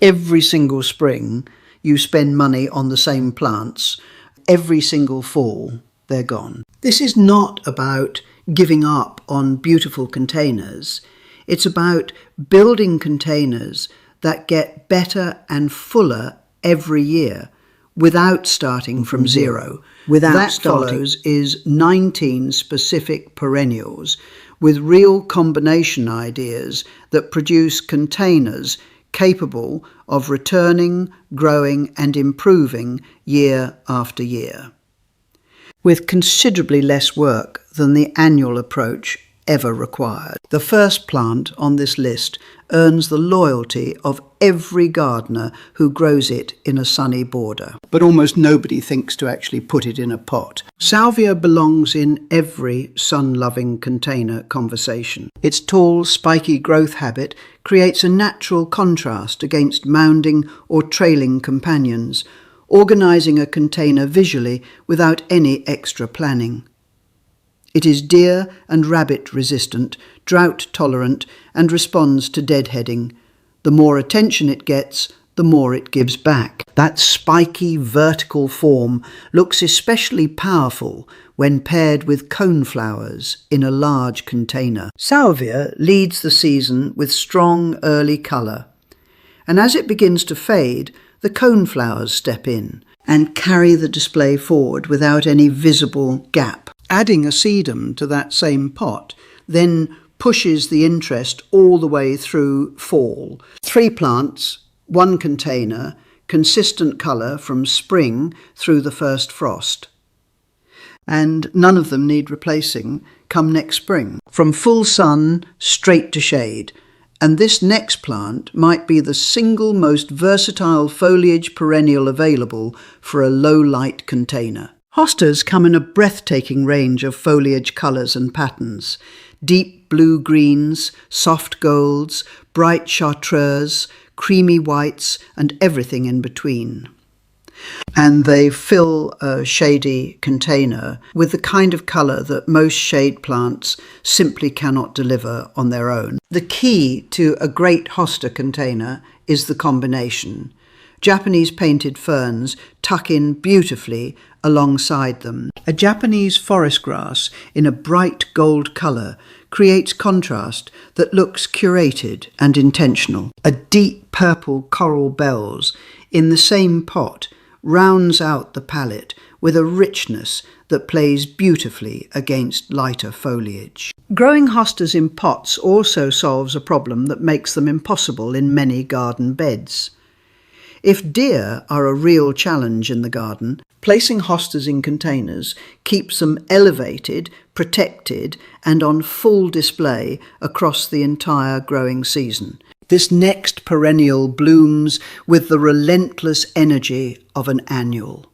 every single spring you spend money on the same plants, every single fall they're gone. This is not about giving up on beautiful containers. It's about building containers that get better and fuller every year without starting from zero. That follows is 19 specific perennials with real combination ideas that produce containers capable of returning, growing and improving year after year, with considerably less work than the annual approach ever required. The first plant on this list earns the loyalty of every gardener who grows it in a sunny border, but almost nobody thinks to actually put it in a pot. Salvia belongs in every sun-loving container conversation. Its tall, spiky growth habit creates a natural contrast against mounding or trailing companions, organising a container visually without any extra planning. It is deer and rabbit resistant, drought tolerant, and responds to deadheading. The more attention it gets, the more it gives back. That spiky vertical form looks especially powerful when paired with coneflowers in a large container. Salvia leads the season with strong early colour, and as it begins to fade, the coneflowers step in and carry the display forward without any visible gap. Adding a sedum to that same pot then pushes the interest all the way through fall. 3 plants, 1 container, consistent colour from spring through the first frost. And none of them need replacing come next spring. From full sun straight to shade. And this next plant might be the single most versatile foliage perennial available for a low-light container. Hostas come in a breathtaking range of foliage colours and patterns. Deep blue-greens, soft golds, bright chartreuse, creamy whites, and everything in between. And they fill a shady container with the kind of colour that most shade plants simply cannot deliver on their own. The key to a great hosta container is the combination. Japanese painted ferns tuck in beautifully alongside them. A Japanese forest grass in a bright gold colour creates contrast that looks curated and intentional. A deep purple coral bells in the same pot rounds out the palette with a richness that plays beautifully against lighter foliage. Growing hostas in pots also solves a problem that makes them impossible in many garden beds. If deer are a real challenge in the garden, placing hostas in containers keeps them elevated, protected, and on full display across the entire growing season. This next perennial blooms with the relentless energy of an annual.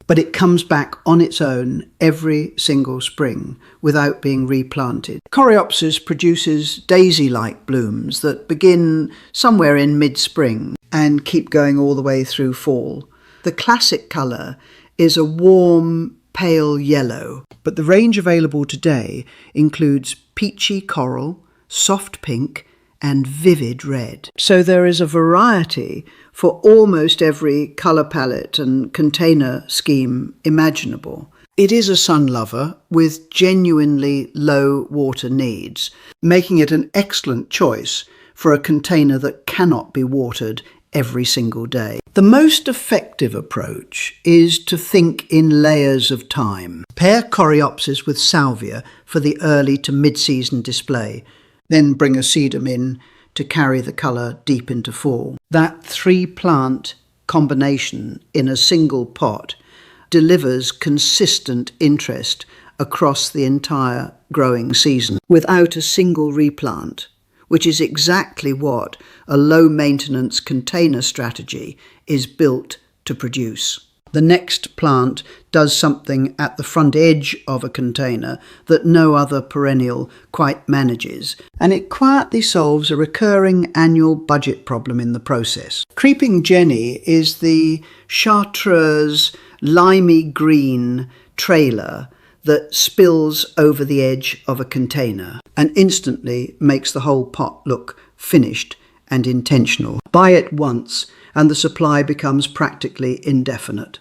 But it comes back on its own every single spring without being replanted. Coreopsis produces daisy-like blooms that begin somewhere in mid-spring and keep going all the way through fall. The classic colour is a warm, pale yellow, but the range available today includes peachy coral, soft pink, and vivid red. So there is a variety for almost every colour palette and container scheme imaginable. It is a sun lover with genuinely low water needs, making it an excellent choice for a container that cannot be watered every single day. The most effective approach is to think in layers of time. Pair Coreopsis with Salvia for the early to mid-season display, then bring a sedum in to carry the colour deep into fall. That 3-plant combination in a single pot delivers consistent interest across the entire growing season without a single replant, which is exactly what a low-maintenance container strategy is built to produce. The next plant does something at the front edge of a container that no other perennial quite manages, and it quietly solves a recurring annual budget problem in the process. Creeping Jenny is the chartreuse, limey green trailer that spills over the edge of a container and instantly makes the whole pot look finished and intentional. Buy it once and the supply becomes practically indefinite.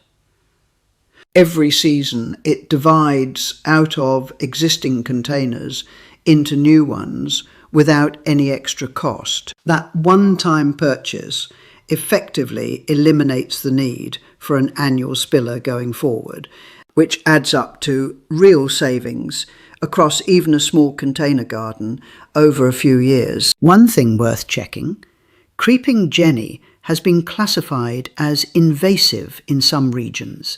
Every season it divides out of existing containers into new ones without any extra cost. That one-time purchase effectively eliminates the need for an annual spiller going forward, which adds up to real savings across even a small container garden over a few years. One thing worth checking: Creeping Jenny has been classified as invasive in some regions,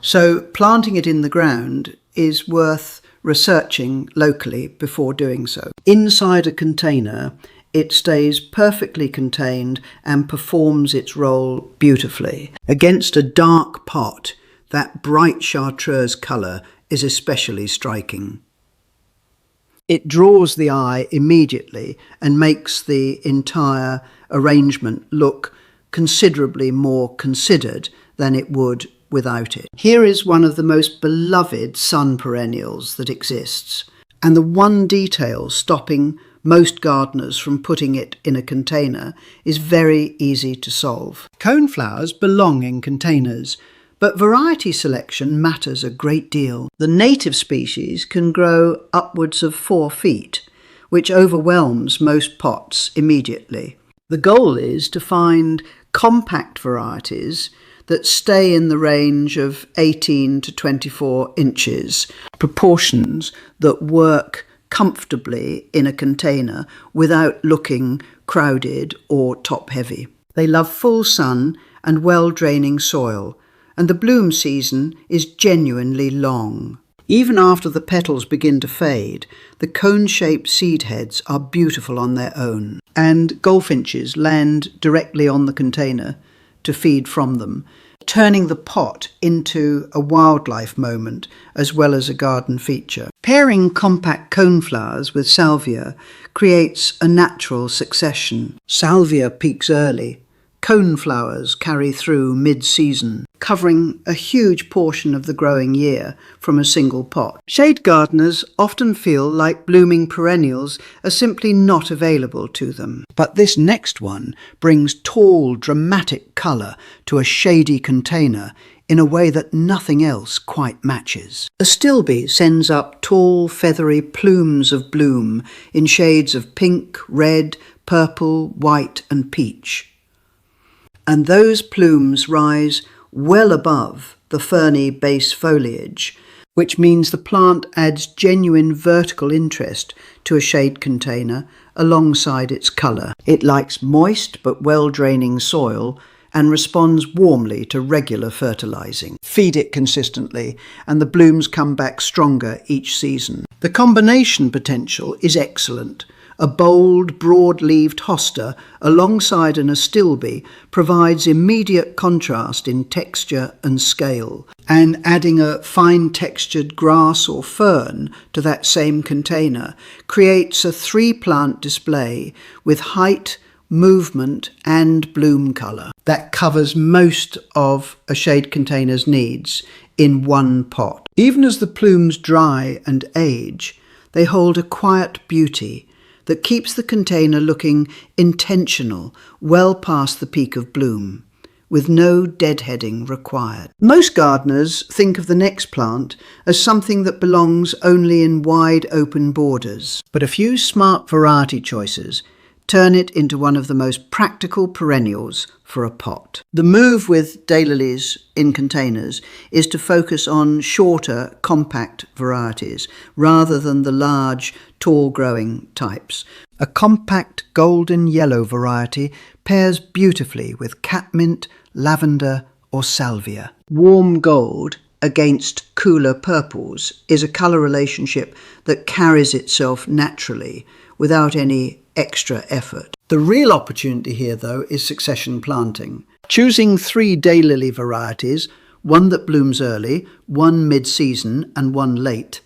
so planting it in the ground is worth researching locally before doing so. Inside a container, it stays perfectly contained and performs its role beautifully. Against a dark pot, that bright chartreuse colour is especially striking. It draws the eye immediately and makes the entire arrangement look considerably more considered than it would without it. Here is one of the most beloved sun perennials that exists, and the one detail stopping most gardeners from putting it in a container is very easy to solve. Coneflowers belong in containers, but variety selection matters a great deal. The native species can grow upwards of 4 feet, which overwhelms most pots immediately. The goal is to find compact varieties that stay in the range of 18 to 24 inches, proportions that work comfortably in a container without looking crowded or top-heavy. They love full sun and well-draining soil, and the bloom season is genuinely long. Even after the petals begin to fade, the cone-shaped seed heads are beautiful on their own, and goldfinches land directly on the container to feed from them, turning the pot into a wildlife moment as well as a garden feature. Pairing compact coneflowers with salvia creates a natural succession. Salvia peaks early. Coneflowers carry through mid-season, covering a huge portion of the growing year from a single pot. Shade gardeners often feel like blooming perennials are simply not available to them. But this next one brings tall, dramatic colour to a shady container in a way that nothing else quite matches. Astilbe sends up tall, feathery plumes of bloom in shades of pink, red, purple, white and peach. And those plumes rise well above the ferny base foliage, which means the plant adds genuine vertical interest to a shade container alongside its colour. It likes moist but well-draining soil and responds warmly to regular fertilising. Feed it consistently and the blooms come back stronger each season. The combination potential is excellent. A bold, broad-leaved hosta alongside an astilbe provides immediate contrast in texture and scale, and adding a fine-textured grass or fern to that same container creates a 3-plant display with height, movement and bloom colour that covers most of a shade container's needs in one pot. Even as the plumes dry and age, they hold a quiet beauty that keeps the container looking intentional well past the peak of bloom, with no deadheading required. Most gardeners think of the next plant as something that belongs only in wide open borders, but a few smart variety choices turn it into one of the most practical perennials for a pot. The move with daylilies in containers is to focus on shorter, compact varieties rather than the large, tall-growing types. A compact golden yellow variety pairs beautifully with catmint, lavender or salvia. Warm gold against cooler purples is a colour relationship that carries itself naturally without any extra effort. The real opportunity here, though, is succession planting. Choosing 3 daylily varieties, one that blooms early, one mid-season and one late,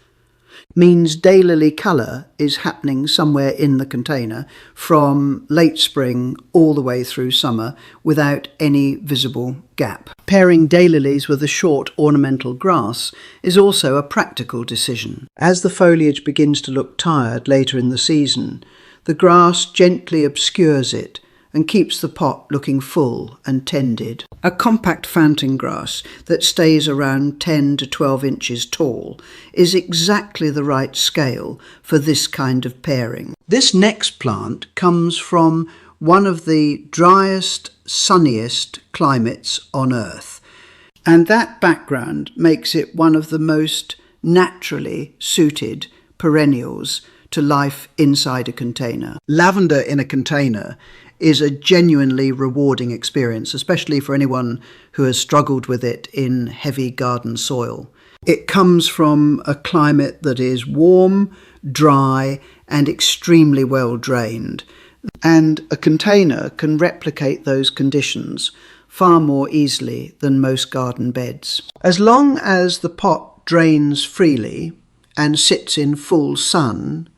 means daylily colour is happening somewhere in the container from late spring all the way through summer without any visible gap. Pairing daylilies with a short ornamental grass is also a practical decision. As the foliage begins to look tired later in the season, the grass gently obscures it and keeps the pot looking full and tended. A compact fountain grass that stays around 10 to 12 inches tall is exactly the right scale for this kind of pairing. This next plant comes from one of the driest, sunniest climates on Earth, and that background makes it one of the most naturally suited perennials to life inside a container. Lavender in a container is a genuinely rewarding experience, especially for anyone who has struggled with it in heavy garden soil. It comes from a climate that is warm, dry, and extremely well drained, and a container can replicate those conditions far more easily than most garden beds. As long as the pot drains freely and sits in full sun,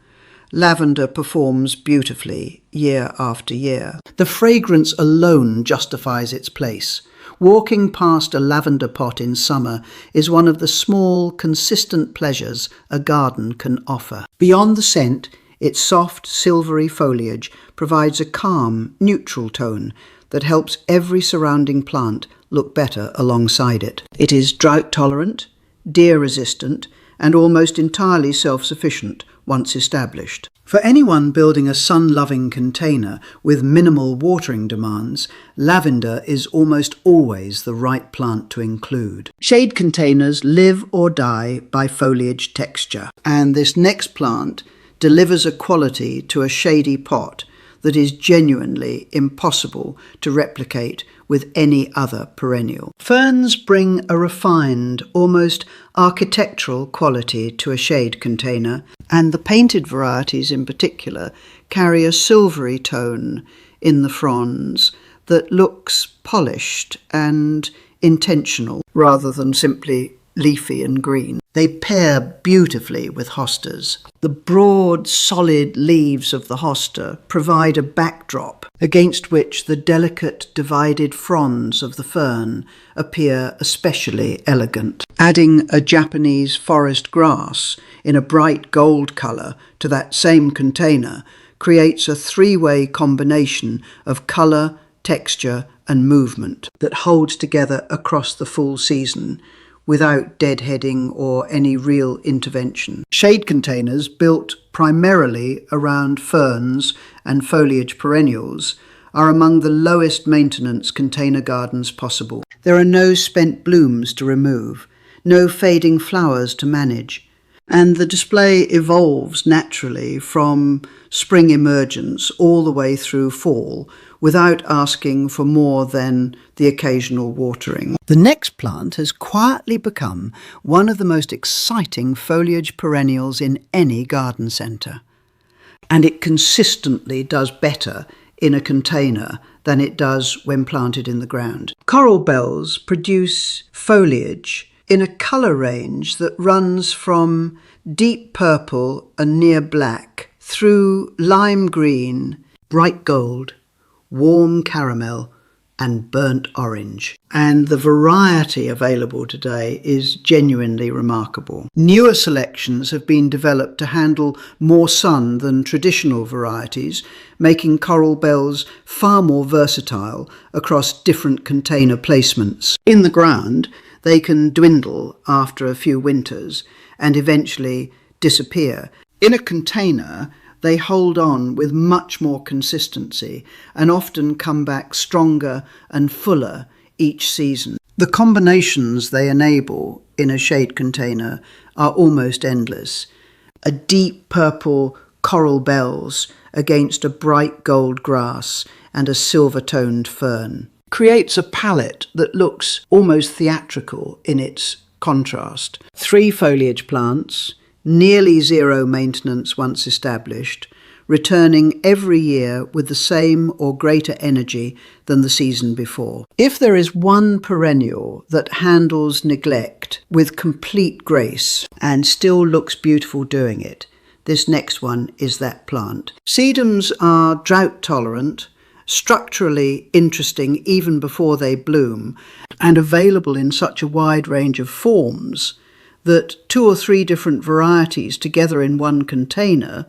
lavender performs beautifully year after year. The fragrance alone justifies its place. Walking past a lavender pot in summer is one of the small, consistent pleasures a garden can offer. Beyond the scent, its soft, silvery foliage provides a calm, neutral tone that helps every surrounding plant look better alongside it. It is drought-tolerant, deer-resistant, and almost entirely self-sufficient once established. For anyone building a sun-loving container with minimal watering demands, lavender is almost always the right plant to include. Shade containers live or die by foliage texture, and this next plant delivers a quality to a shady pot that is genuinely impossible to replicate with any other perennial. Ferns bring a refined, almost architectural quality to a shade container, and the painted varieties in particular carry a silvery tone in the fronds that looks polished and intentional rather than simply leafy and green. They pair beautifully with hostas. The broad, solid leaves of the hosta provide a backdrop against which the delicate, divided fronds of the fern appear especially elegant. Adding a Japanese forest grass in a bright gold colour to that same container creates a three-way combination of colour, texture and movement that holds together across the full season without deadheading or any real intervention. Shade containers built primarily around ferns and foliage perennials are among the lowest maintenance container gardens possible. There are no spent blooms to remove, no fading flowers to manage, and the display evolves naturally from spring emergence all the way through fall without asking for more than the occasional watering. The next plant has quietly become one of the most exciting foliage perennials in any garden centre, and it consistently does better in a container than it does when planted in the ground. Coral bells produce foliage in a colour range that runs from deep purple and near black through lime green, bright gold, warm caramel and burnt orange. And the variety available today is genuinely remarkable. Newer selections have been developed to handle more sun than traditional varieties, making coral bells far more versatile across different container placements. In the ground, they can dwindle after a few winters and eventually disappear. In a container, they hold on with much more consistency and often come back stronger and fuller each season. The combinations they enable in a shade container are almost endless. A deep purple coral bells against a bright gold grass and a silver-toned fern creates a palette that looks almost theatrical in its contrast. 3 foliage plants, nearly zero maintenance once established, returning every year with the same or greater energy than the season before. If there is one perennial that handles neglect with complete grace and still looks beautiful doing it, this next one is that plant. Sedums are drought tolerant, structurally interesting even before they bloom, and available in such a wide range of forms that 2 or 3 different varieties together in one container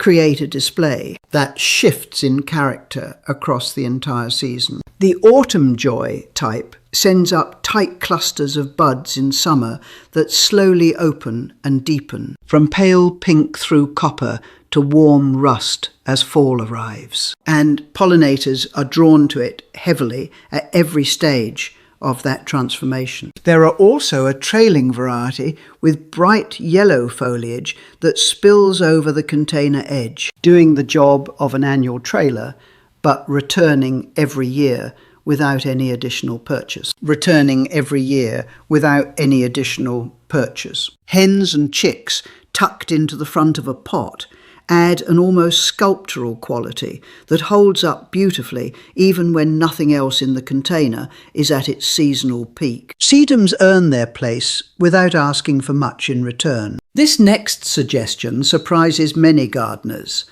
create a display that shifts in character across the entire season. The autumn joy type sends up tight clusters of buds in summer that slowly open and deepen, from pale pink through copper to warm rust as fall arrives. And pollinators are drawn to it heavily at every stage of that transformation. There are also a trailing variety with bright yellow foliage that spills over the container edge, doing the job of an annual trailer, but returning every year without any additional purchase. Hens and chicks tucked into the front of a pot add an almost sculptural quality that holds up beautifully even when nothing else in the container is at its seasonal peak. Sedums earn their place without asking for much in return. This next suggestion surprises many gardeners,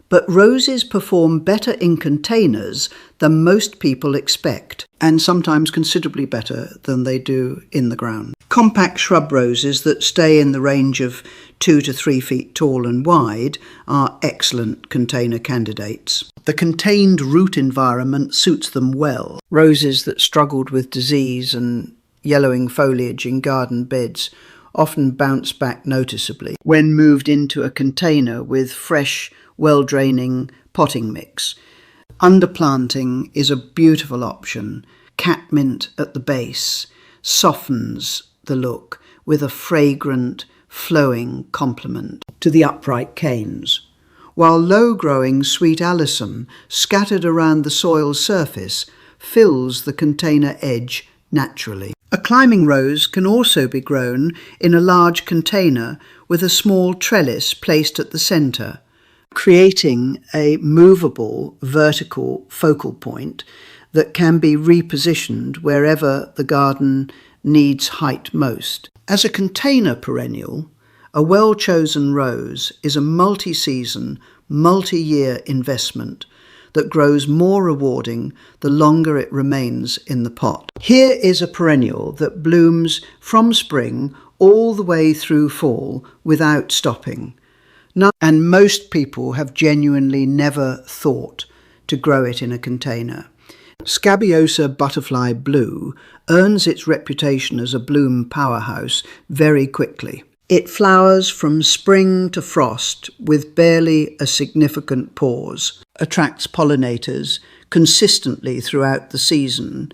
but roses perform better in containers than most people expect, and sometimes considerably better than they do in the ground. Compact shrub roses that stay in the range of 2 to 3 feet tall and wide are excellent container candidates. The contained root environment suits them well. Roses that struggled with disease and yellowing foliage in garden beds often bounce back noticeably when moved into a container with fresh, well-draining potting mix. Underplanting is a beautiful option. Catmint at the base softens the look with a fragrant, flowing complement to the upright canes, while low-growing sweet alyssum scattered around the soil's surface fills the container edge naturally. A climbing rose can also be grown in a large container with a small trellis placed at the centre, creating a movable vertical focal point that can be repositioned wherever the garden needs height most. As a container perennial, a well-chosen rose is a multi-season, multi-year investment that grows more rewarding the longer it remains in the pot. Here is a perennial that blooms from spring all the way through fall without stopping. And most people have genuinely never thought to grow it in a container. Scabiosa butterfly blue earns its reputation as a bloom powerhouse very quickly. It flowers from spring to frost with barely a significant pause, attracts pollinators consistently throughout the season,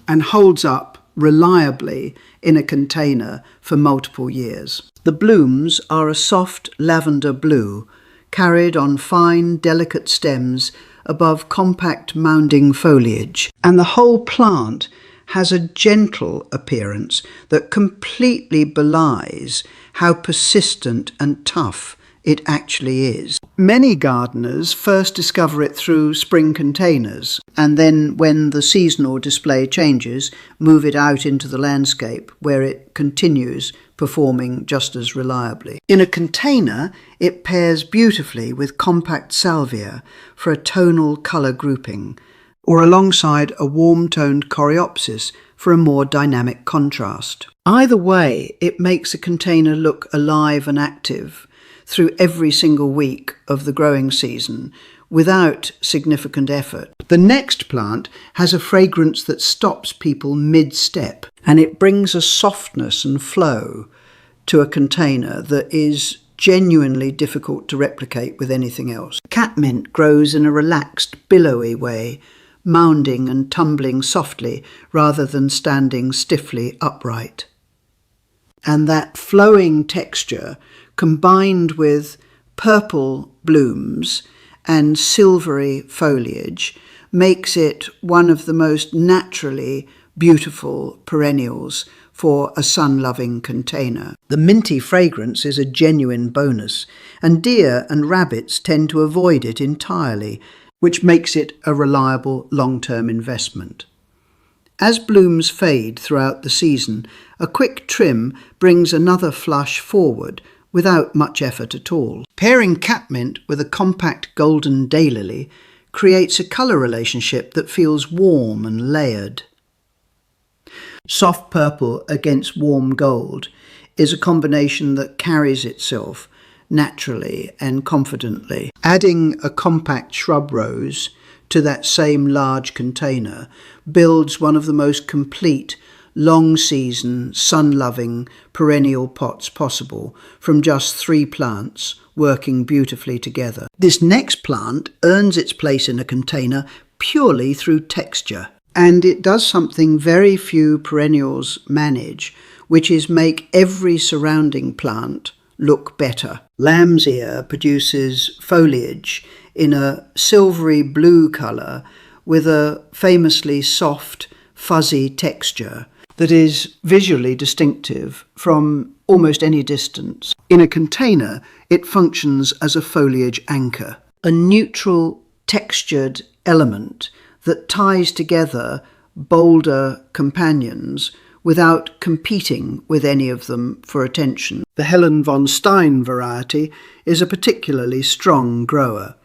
and holds up reliably in a container for multiple years. The blooms are a soft lavender blue, carried on fine, delicate stems above compact mounding foliage, and the whole plant has a gentle appearance that completely belies how persistent and tough it actually is. Many gardeners first discover it through spring containers, and then when the seasonal display changes, move it out into the landscape where it continues performing just as reliably. In a container, it pairs beautifully with compact Salvia for a tonal colour grouping, or alongside a warm-toned Coreopsis for a more dynamic contrast. Either way, it makes a container look alive and active through every single week of the growing season without significant effort. The next plant has a fragrance that stops people mid-step, and it brings a softness and flow to a container that is genuinely difficult to replicate with anything else. Catmint grows in a relaxed, billowy way, mounding and tumbling softly rather than standing stiffly upright. And that flowing texture, combined with purple blooms and silvery foliage, makes it one of the most naturally beautiful perennials for a sun-loving container. The minty fragrance is a genuine bonus, and deer and rabbits tend to avoid it entirely, which makes it a reliable long-term investment. As blooms fade throughout the season, a quick trim brings another flush forward without much effort at all. Pairing catmint with a compact golden daylily creates a colour relationship that feels warm and layered. Soft purple against warm gold is a combination that carries itself naturally and confidently. Adding a compact shrub rose to that same large container builds one of the most complete, long-season, sun-loving perennial pots possible from just 3 plants working beautifully together. This next plant earns its place in a container purely through texture, and it does something very few perennials manage, which is make every surrounding plant look better. Lamb's ear produces foliage in a silvery blue colour with a famously soft, fuzzy texture that is visually distinctive from almost any distance. In a container, it functions as a foliage anchor, a neutral, textured element that ties together bolder companions without competing with any of them for attention. The Helen von Stein variety is a particularly strong grower.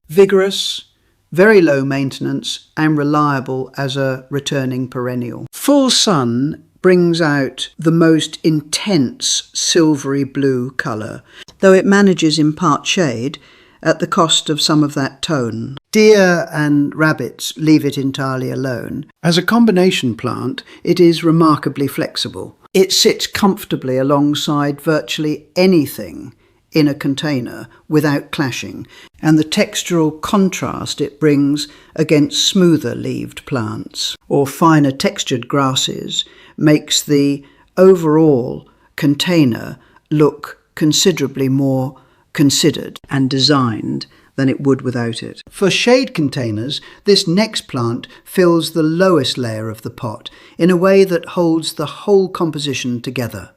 Vigorous, very low maintenance and reliable as a returning perennial. Full sun brings out the most intense silvery blue colour, though it manages in part shade at the cost of some of that tone. Deer and rabbits leave it entirely alone. As a combination plant, it is remarkably flexible. It sits comfortably alongside virtually anything in a container without clashing, and the textural contrast it brings against smoother leaved plants or finer textured grasses makes the overall container look considerably more considered and designed than it would without it. For shade containers, this next plant fills the lowest layer of the pot in a way that holds the whole composition together.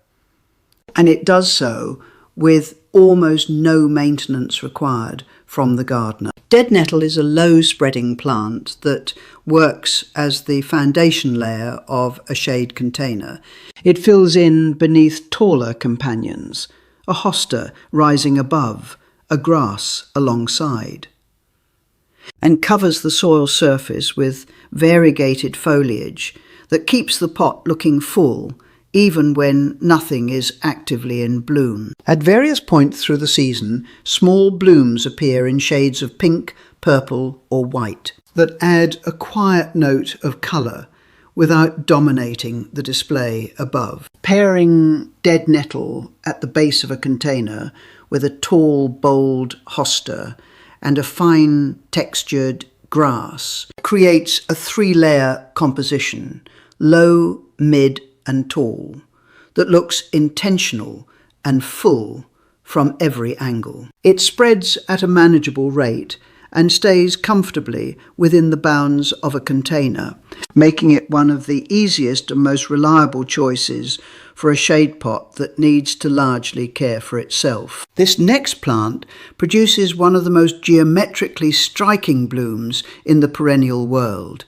And it does so with almost no maintenance required from the gardener. Dead nettle is a low-spreading plant that works as the foundation layer of a shade container. It fills in beneath taller companions, a hosta rising above, a grass alongside, and covers the soil surface with variegated foliage that keeps the pot looking full even when nothing is actively in bloom. At various points through the season, small blooms appear in shades of pink, purple or white that add a quiet note of colour without dominating the display above. Pairing dead nettle at the base of a container with a tall, bold hosta and a fine textured grass creates a 3-layer composition, low, mid and tall, that looks intentional and full from every angle. It spreads at a manageable rate and stays comfortably within the bounds of a container, making it one of the easiest and most reliable choices for a shade pot that needs to largely care for itself. This next plant produces one of the most geometrically striking blooms in the perennial world,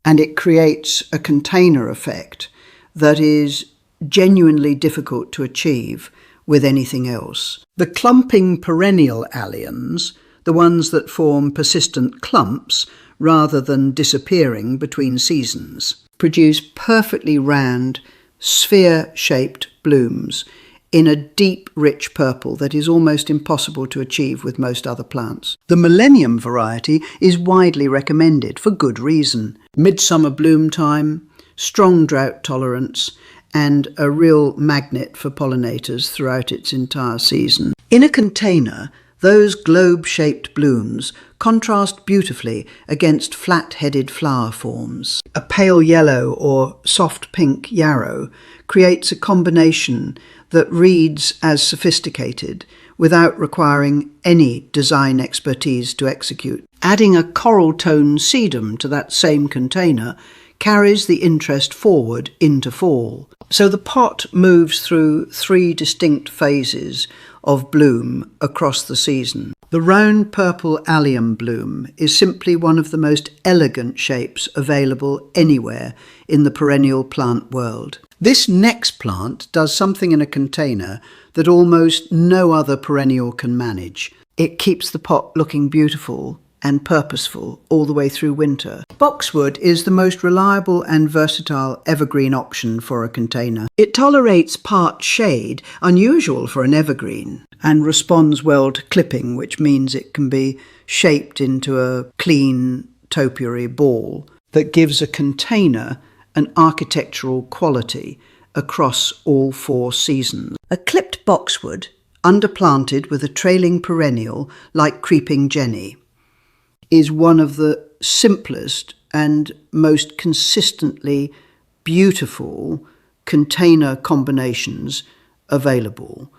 and it creates a container effect that is genuinely difficult to achieve with anything else. The clumping perennial alliums, the ones that form persistent clumps rather than disappearing between seasons, produce perfectly round, sphere-shaped blooms in a deep, rich purple that is almost impossible to achieve with most other plants. The millennium variety is widely recommended for good reason. Midsummer bloom time, strong drought tolerance, and a real magnet for pollinators throughout its entire season. In a container, those globe-shaped blooms contrast beautifully against flat-headed flower forms. A pale yellow or soft pink yarrow creates a combination that reads as sophisticated without requiring any design expertise to execute. Adding a coral tone sedum to that same container carries the interest forward into fall. So the pot moves through 3 distinct phases of bloom across the season. The round purple allium bloom is simply one of the most elegant shapes available anywhere in the perennial plant world. This next plant does something in a container that almost no other perennial can manage. It keeps the pot looking beautiful and purposeful all the way through winter. Boxwood is the most reliable and versatile evergreen option for a container. It tolerates part shade, unusual for an evergreen, and responds well to clipping, which means it can be shaped into a clean topiary ball that gives a container an architectural quality across all 4 seasons. A clipped boxwood, underplanted with a trailing perennial like creeping jenny, is one of the simplest and most consistently beautiful container combinations available.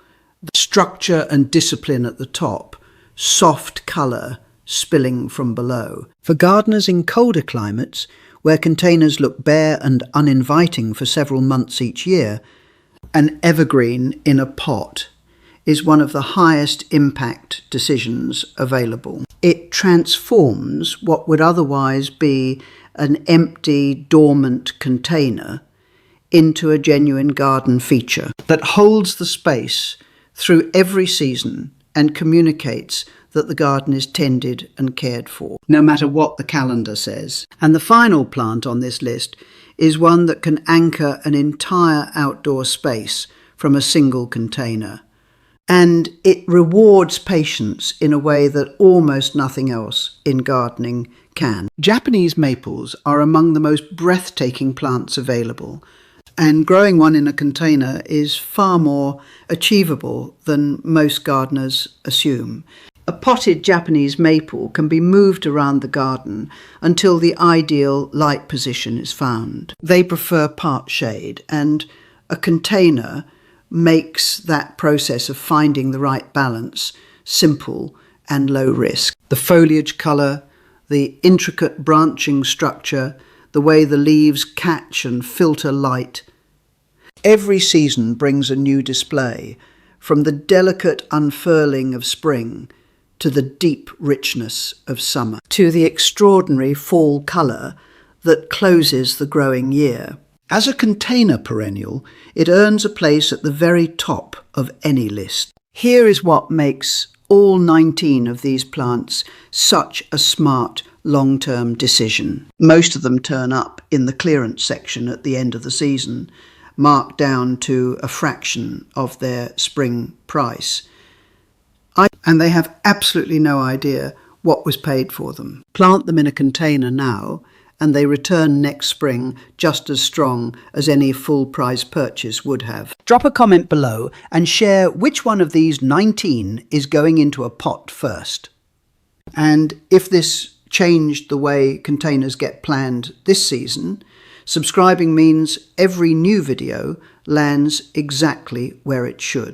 The structure and discipline at the top, soft colour spilling from below. For gardeners in colder climates, where containers look bare and uninviting for several months each year, an evergreen in a pot is one of the highest impact decisions available. It transforms what would otherwise be an empty, dormant container into a genuine garden feature that holds the space through every season and communicates that the garden is tended and cared for, no matter what the calendar says. And the final plant on this list is one that can anchor an entire outdoor space from a single container. And it rewards patience in a way that almost nothing else in gardening can. Japanese maples are among the most breathtaking plants available, and growing one in a container is far more achievable than most gardeners assume. A potted Japanese maple can be moved around the garden until the ideal light position is found. They prefer part shade, and a container makes that process of finding the right balance simple and low risk. The foliage colour, the intricate branching structure, the way the leaves catch and filter light. Every season brings a new display, from the delicate unfurling of spring to the deep richness of summer, to the extraordinary fall colour that closes the growing year. As a container perennial, it earns a place at the very top of any list. Here is what makes all 19 of these plants such a smart long-term decision. Most of them turn up in the clearance section at the end of the season, marked down to a fraction of their spring price. And they have absolutely no idea what was paid for them. Plant them in a container now, and they return next spring just as strong as any full price purchase would have. Drop a comment below and share which one of these 19 is going into a pot first. And if this changed the way containers get planned this season, subscribing means every new video lands exactly where it should.